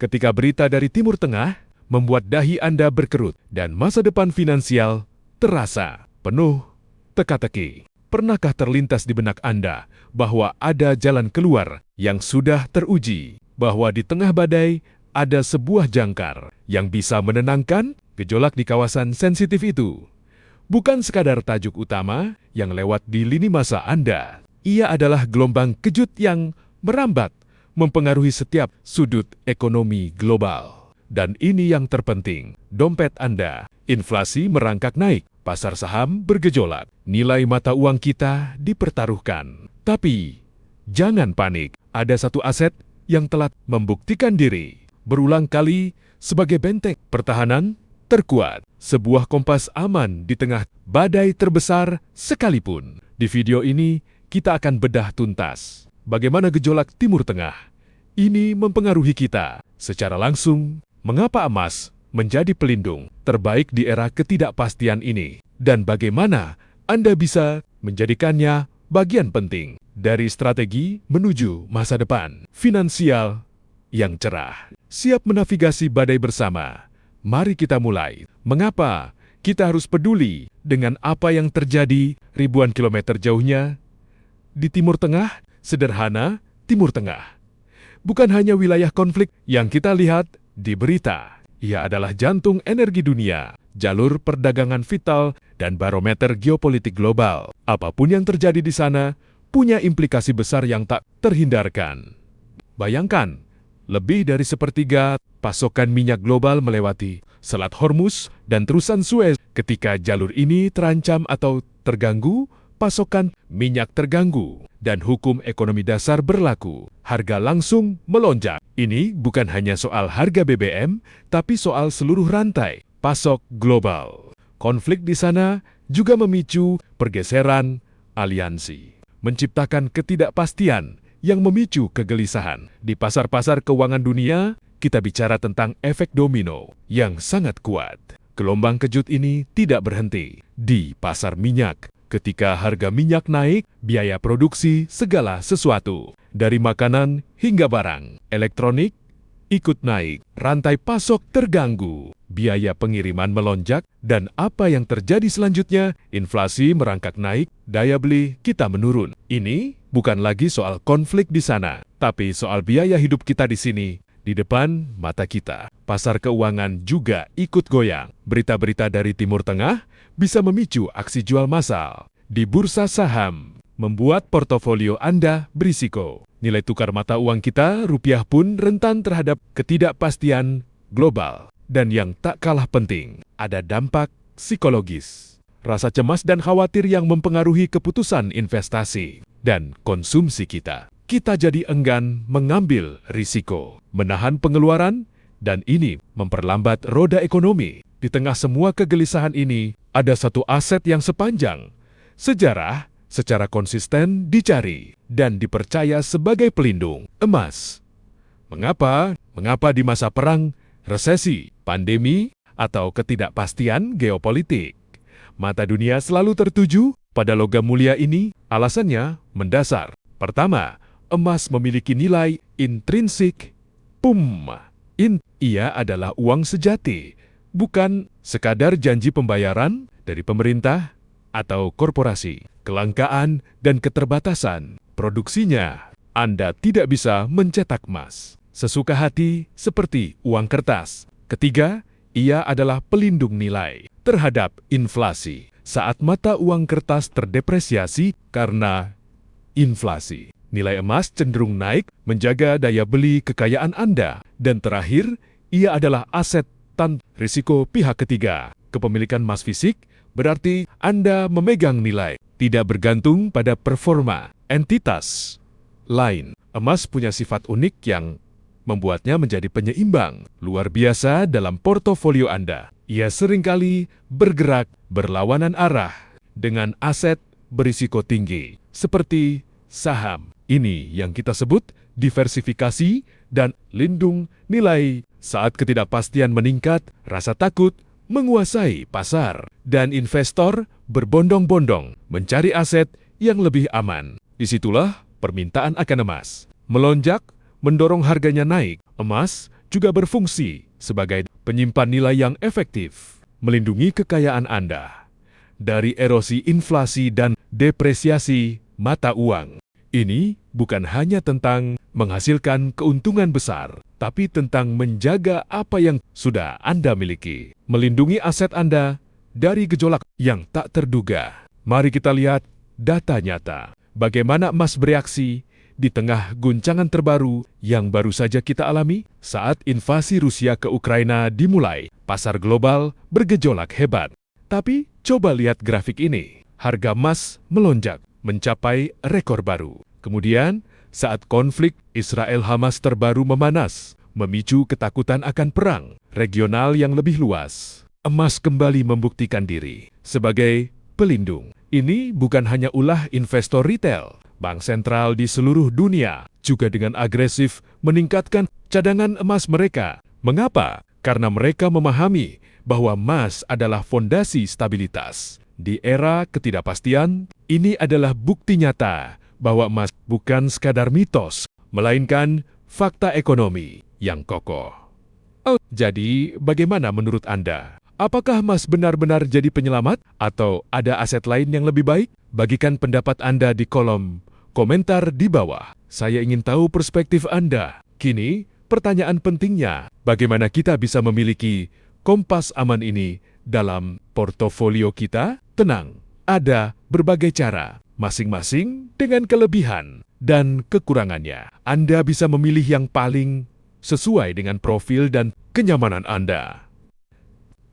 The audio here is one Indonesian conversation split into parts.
ketika berita dari Timur Tengah membuat dahi Anda berkerut dan masa depan finansial terasa penuh teka-teki. Pernahkah terlintas di benak Anda bahwa ada jalan keluar yang sudah teruji, bahwa di tengah badai ada sebuah jangkar yang bisa menenangkan gejolak di kawasan sensitif itu? Bukan sekadar tajuk utama yang lewat di lini masa Anda. Ia adalah gelombang kejut yang merambat, mempengaruhi setiap sudut ekonomi global. Dan ini yang terpenting, dompet Anda. Inflasi merangkak naik, pasar saham bergejolak, nilai mata uang kita dipertaruhkan. Tapi, jangan panik, ada satu aset yang telah membuktikan diri berulang kali sebagai benteng pertahanan terkuat, sebuah kompas aman di tengah badai terbesar sekalipun. Di video ini, kita akan bedah tuntas bagaimana gejolak Timur Tengah ini mempengaruhi kita secara langsung, mengapa emas menjadi pelindung terbaik di era ketidakpastian ini, dan bagaimana Anda bisa menjadikannya bagian penting dari strategi menuju masa depan finansial yang cerah. Siap menavigasi badai bersama? Mari kita mulai. Mengapa kita harus peduli dengan apa yang terjadi ribuan kilometer jauhnya di Timur Tengah? Sederhana, Timur Tengah bukan hanya wilayah konflik yang kita lihat di berita. Ia adalah jantung energi dunia, jalur perdagangan vital, dan barometer geopolitik global. Apapun yang terjadi di sana punya implikasi besar yang tak terhindarkan. Bayangkan, lebih dari sepertiga pasokan minyak global melewati Selat Hormuz dan terusan Suez. Ketika jalur ini terancam atau terganggu, pasokan minyak terganggu, dan hukum ekonomi dasar berlaku. Harga langsung melonjak. Ini bukan hanya soal harga BBM, tapi soal seluruh rantai pasok global. Konflik di sana juga memicu pergeseran aliansi, menciptakan ketidakpastian yang memicu kegelisahan. Di pasar-pasar keuangan dunia, kita bicara tentang efek domino yang sangat kuat. Gelombang kejut ini tidak berhenti di pasar minyak. Ketika harga minyak naik, biaya produksi segala sesuatu, dari makanan hingga barang elektronik, ikut naik. Rantai pasok terganggu, biaya pengiriman melonjak, dan apa yang terjadi selanjutnya? Inflasi merangkak naik, daya beli kita menurun. Ini bukan lagi soal konflik di sana, tapi soal biaya hidup kita di sini, di depan mata kita. Pasar keuangan juga ikut goyang. Berita-berita dari Timur Tengah bisa memicu aksi jual massal di bursa saham, membuat portofolio Anda berisiko. Nilai tukar mata uang kita, rupiah pun rentan terhadap ketidakpastian global. Dan yang tak kalah penting, ada dampak psikologis. Rasa cemas dan khawatir yang mempengaruhi keputusan investasi dan konsumsi kita. Kita jadi enggan mengambil risiko, menahan pengeluaran, dan ini memperlambat roda ekonomi. Di tengah semua kegelisahan ini, ada satu aset yang sepanjang sejarah secara konsisten dicari dan dipercaya sebagai pelindung, emas. Mengapa? Mengapa di masa perang, resesi, pandemi, atau ketidakpastian geopolitik, mata dunia selalu tertuju pada logam mulia ini? Alasannya mendasar. Pertama, emas memiliki nilai intrinsik. Ia adalah uang sejati, bukan sekadar janji pembayaran dari pemerintah atau korporasi. Kelangkaan dan keterbatasan produksinya, Anda tidak bisa mencetak emas sesuka hati seperti uang kertas. Ketiga, ia adalah pelindung nilai terhadap inflasi. Saat mata uang kertas terdepresiasi karena inflasi, nilai emas cenderung naik, menjaga daya beli kekayaan Anda. Dan terakhir, ia adalah aset tanpa risiko pihak ketiga. Kepemilikan emas fisik berarti Anda memegang nilai, tidak bergantung pada performa entitas lain. Emas punya sifat unik yang membuatnya menjadi penyeimbang luar biasa dalam portofolio Anda. Ia seringkali bergerak berlawanan arah dengan aset berisiko tinggi, seperti saham. Ini yang kita sebut diversifikasi dan lindung nilai. Saat ketidakpastian meningkat, rasa takut menguasai pasar, dan investor berbondong-bondong mencari aset yang lebih aman. Disitulah permintaan akan emas melonjak, mendorong harganya naik. Emas juga berfungsi sebagai penyimpan nilai yang efektif, melindungi kekayaan Anda dari erosi inflasi dan depresiasi mata uang. Ini bukan hanya tentang menghasilkan keuntungan besar, tapi tentang menjaga apa yang sudah Anda miliki, melindungi aset Anda dari gejolak yang tak terduga. Mari kita lihat data nyata. Bagaimana emas bereaksi di tengah guncangan terbaru yang baru saja kita alami saat invasi Rusia ke Ukraina dimulai. Pasar global bergejolak hebat. Tapi coba lihat grafik ini. Harga emas melonjak mencapai rekor baru. Kemudian, saat konflik Israel-Hamas terbaru memanas, memicu ketakutan akan perang regional yang lebih luas, emas kembali membuktikan diri sebagai pelindung. Ini bukan hanya ulah investor retail. Bank sentral di seluruh dunia juga dengan agresif meningkatkan cadangan emas mereka. Mengapa? Karena mereka memahami bahwa emas adalah fondasi stabilitas. Di era ketidakpastian, ini adalah bukti nyata bahwa emas bukan sekadar mitos, melainkan fakta ekonomi yang kokoh. Jadi, bagaimana menurut Anda? Apakah emas benar-benar jadi penyelamat atau ada aset lain yang lebih baik? Bagikan pendapat Anda di kolom komentar di bawah. Saya ingin tahu perspektif Anda. Kini, pertanyaan pentingnya, bagaimana kita bisa memiliki kompas aman ini dalam portofolio kita? Tenang, ada berbagai cara, masing-masing dengan kelebihan dan kekurangannya. Anda bisa memilih yang paling sesuai dengan profil dan kenyamanan Anda.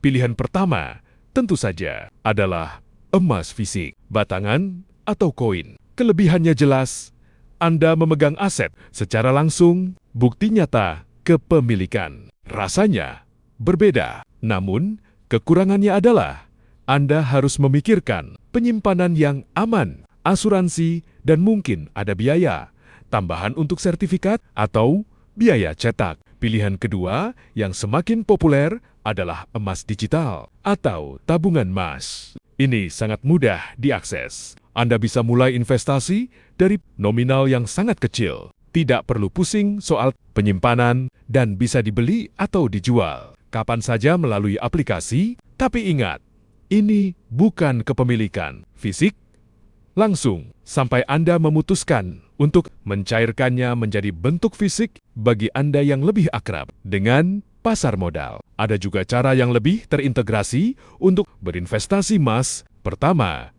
Pilihan pertama, tentu saja, adalah emas fisik, batangan, atau koin. Kelebihannya jelas, Anda memegang aset secara langsung, bukti nyata kepemilikan. Rasanya berbeda, namun kekurangannya adalah Anda harus memikirkan penyimpanan yang aman, asuransi, dan mungkin ada biaya tambahan untuk sertifikat atau biaya cetak. Pilihan kedua yang semakin populer adalah emas digital atau tabungan emas. Ini sangat mudah diakses. Anda bisa mulai investasi dari nominal yang sangat kecil. Tidak perlu pusing soal penyimpanan dan bisa dibeli atau dijual kapan saja melalui aplikasi. Tapi ingat, ini bukan kepemilikan fisik langsung sampai Anda memutuskan untuk mencairkannya menjadi bentuk fisik bagi Anda yang lebih akrab dengan pasar modal. Ada juga cara yang lebih terintegrasi untuk berinvestasi emas. Pertama,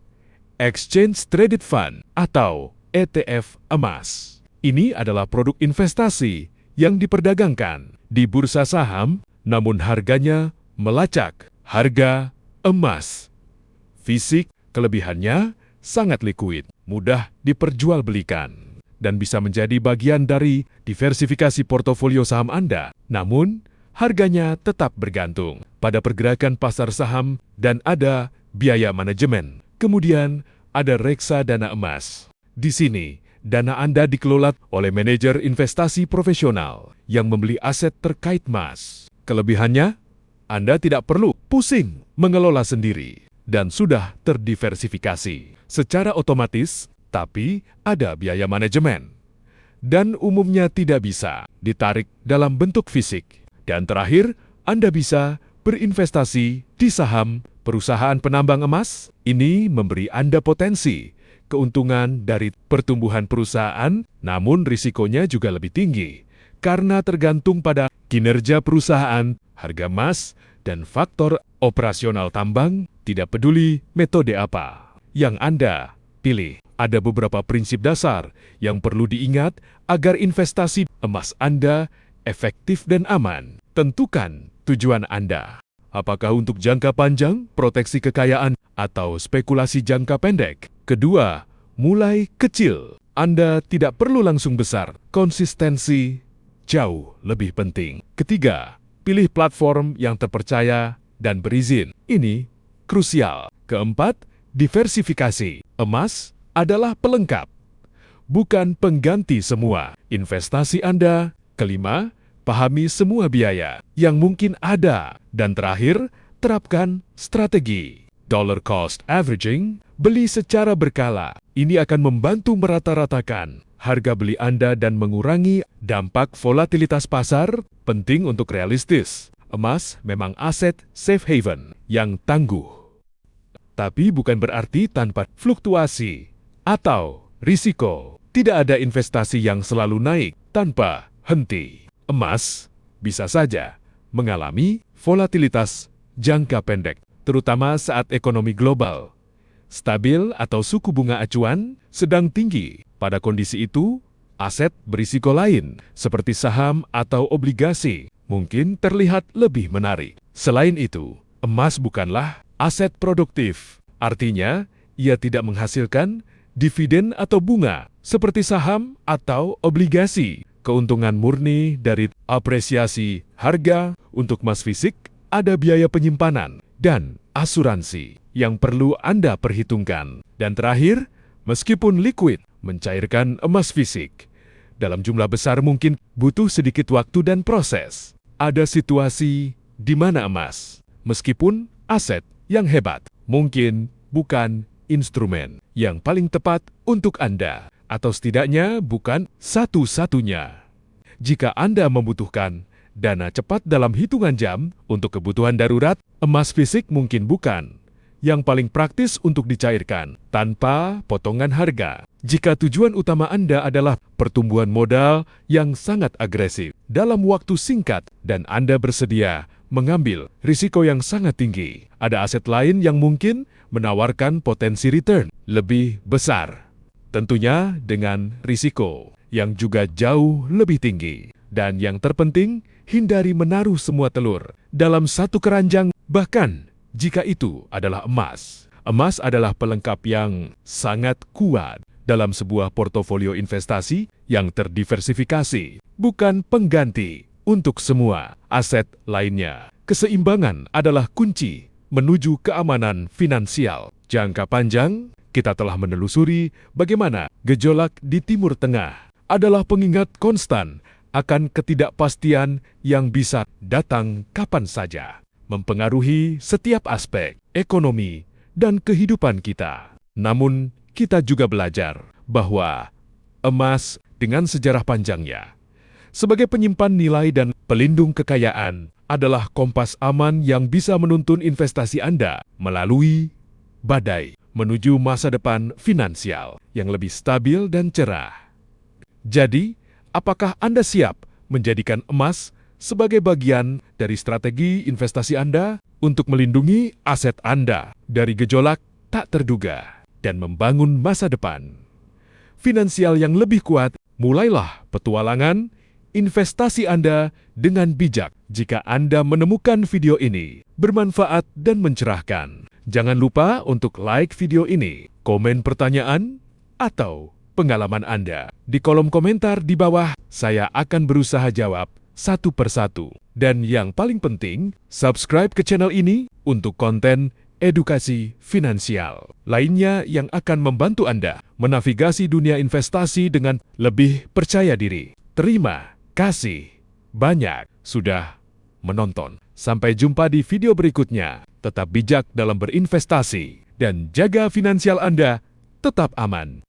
Exchange Traded Fund atau ETF emas. Ini adalah produk investasi yang diperdagangkan di bursa saham, namun harganya melacak harga emas fisik. Kelebihannya sangat likuid, mudah diperjualbelikan, dan bisa menjadi bagian dari diversifikasi portofolio saham Anda. Namun, harganya tetap bergantung pada pergerakan pasar saham dan ada biaya manajemen. Kemudian, ada reksadana emas. Di sini, dana Anda dikelola oleh manajer investasi profesional yang membeli aset terkait emas. Kelebihannya, Anda tidak perlu pusing mengelola sendiri dan sudah terdiversifikasi secara otomatis, tapi ada biaya manajemen dan umumnya tidak bisa ditarik dalam bentuk fisik. Dan terakhir, Anda bisa berinvestasi di saham perusahaan penambang emas. Ini memberi Anda potensi keuntungan dari pertumbuhan perusahaan, namun risikonya juga lebih tinggi karena tergantung pada kinerja perusahaan, harga emas, dan faktor operasional tambang. Tidak peduli metode apa yang Anda pilih. Ada beberapa prinsip dasar yang perlu diingat agar investasi emas Anda efektif dan aman. Tentukan tujuan Anda. Apakah untuk jangka panjang, proteksi kekayaan, atau spekulasi jangka pendek? Kedua, mulai kecil. Anda tidak perlu langsung besar. Konsistensi jauh lebih penting. Ketiga, pilih platform yang terpercaya dan berizin. Ini krusial. Keempat, diversifikasi. Emas adalah pelengkap, bukan pengganti semua investasi Anda. Kelima, pahami semua biaya yang mungkin ada. Dan terakhir, terapkan strategi Dollar cost averaging, beli secara berkala. Ini akan membantu merata-ratakan harga beli Anda dan mengurangi dampak volatilitas pasar. Penting untuk realistis. Emas memang aset safe haven yang tangguh. Tapi bukan berarti tanpa fluktuasi atau risiko. Tidak ada investasi yang selalu naik tanpa henti. Emas bisa saja mengalami volatilitas jangka pendek, terutama saat ekonomi global stabil atau suku bunga acuan sedang tinggi. Pada kondisi itu, aset berisiko lain seperti saham atau obligasi mungkin terlihat lebih menarik. Selain itu, emas bukanlah aset produktif. Artinya, ia tidak menghasilkan dividen atau bunga seperti saham atau obligasi. Keuntungan murni dari apresiasi harga. Untuk emas fisik, ada biaya penyimpanan dan asuransi yang perlu Anda perhitungkan. Dan terakhir, meskipun liquid, mencairkan emas fisik dalam jumlah besar mungkin butuh sedikit waktu dan proses. Ada situasi di mana emas, meskipun aset yang hebat, mungkin bukan instrumen yang paling tepat untuk Anda, atau setidaknya bukan satu-satunya. Jika Anda membutuhkan dana cepat dalam hitungan jam untuk kebutuhan darurat, emas fisik mungkin bukan yang paling praktis untuk dicairkan tanpa potongan harga. Jika tujuan utama Anda adalah pertumbuhan modal yang sangat agresif dalam waktu singkat dan Anda bersedia mengambil risiko yang sangat tinggi, ada aset lain yang mungkin menawarkan potensi return lebih besar. Tentunya dengan risiko yang juga jauh lebih tinggi. Dan yang terpenting, hindari menaruh semua telur dalam satu keranjang, bahkan jika itu adalah emas. Emas adalah pelengkap yang sangat kuat dalam sebuah portofolio investasi yang terdiversifikasi, bukan pengganti untuk semua aset lainnya. Keseimbangan adalah kunci menuju keamanan finansial. Jangka panjang, kita telah menelusuri bagaimana gejolak di Timur Tengah adalah pengingat konstan akan ketidakpastian yang bisa datang kapan saja, mempengaruhi setiap aspek ekonomi dan kehidupan kita. Namun, kita juga belajar bahwa emas dengan sejarah panjangnya, sebagai penyimpan nilai dan pelindung kekayaan, adalah kompas aman yang bisa menuntun investasi Anda melalui badai menuju masa depan finansial yang lebih stabil dan cerah. Jadi, apakah Anda siap menjadikan emas sebagai bagian dari strategi investasi Anda untuk melindungi aset Anda dari gejolak tak terduga dan membangun masa depan finansial yang lebih kuat? Mulailah petualangan investasi Anda dengan bijak. Jika Anda menemukan video ini bermanfaat dan mencerahkan, jangan lupa untuk like video ini, komen pertanyaan atau pengalaman Anda di kolom komentar di bawah. Saya akan berusaha jawab satu persatu. Dan yang paling penting, subscribe ke channel ini untuk konten edukasi finansial lainnya yang akan membantu Anda menavigasi dunia investasi dengan lebih percaya diri. Terima kasih banyak sudah menonton. Sampai jumpa di video berikutnya. Tetap bijak dalam berinvestasi dan jaga finansial Anda tetap aman.